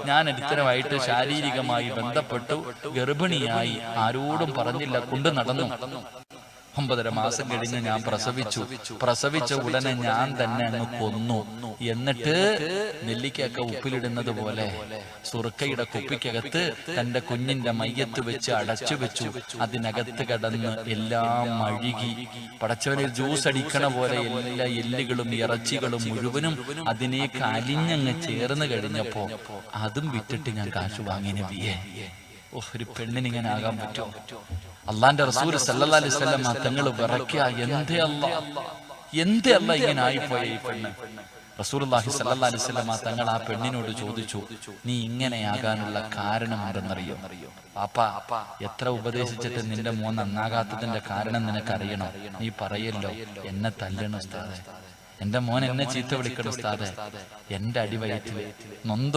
ഞാൻ ഇത്തരമായിട്ട് ശാരീരികമായി ബന്ധപ്പെട്ടു ഗർഭിണിയായി ആരോടും പറഞ്ഞില്ല, കൊണ്ട് നടന്നു. 9.5 മാസം കഴിഞ്ഞ് ഞാൻ പ്രസവിച്ച ഉടനെ ഞാൻ തന്നെ അങ്ങ് കൊന്നു. എന്നിട്ട് നെല്ലിക്കൊക്കെ ഉപ്പിലിടുന്നത് പോലെ സുറുക്കയുടെ കുപ്പിക്കകത്ത് തന്റെ കുഞ്ഞിന്റെ മയ്യത്ത് വെച്ച് അടച്ചു വെച്ചു. അതിനകത്ത് കടന്ന് എല്ലാം അഴുകി പടച്ചവനിൽ ജ്യൂസ് അടിക്കണ പോലെ എല്ലാ എല്ലുകളും ഇറച്ചികളും മുഴുവനും അതിനേക്ക് അലിഞ്ഞങ്ങ് ചേർന്ന് കഴിഞ്ഞപ്പോ അതും വിറ്റിട്ട് ഞാൻ കാശ് വാങ്ങി നബിയേ. ഒരു പെണ്ണിനിങ്ങനെ ആകാൻ പറ്റുമോ? അള്ളാന്റെ റസൂൽ സല്ലല്ലാഹു അലൈഹി വസല്ലം തങ്ങൾ വിറയ്ക്കുക, എന്തേ അല്ല ഇങ്ങനെ ആയിപ്പോയ ഈ പെണ്ണ്. റസൂലുള്ളാഹി സല്ലല്ലാഹു അലൈഹി വസല്ലം തങ്ങൾ ആ പെണ്ണിനോട് ചോദിച്ചു, നീ ഇങ്ങനെയാകാനുള്ള കാരണം എന്തെന്നറിയോ? പാപ്പാ, എത്ര ഉപദേശിച്ചിട്ട് നിന്റെ മോൻ നന്നാകാത്തതിന്റെ കാരണം നിനക്കറിയണോ? നീ പറയല്ലോ, എന്നെ തല്ലണം ഉസ്താദേ, എന്റെ മോൻ എന്നെ ചീത്ത വിളിക്കണം ഉസ്താദേ, എന്റെ അടിവയറ്റില് നൊന്ത്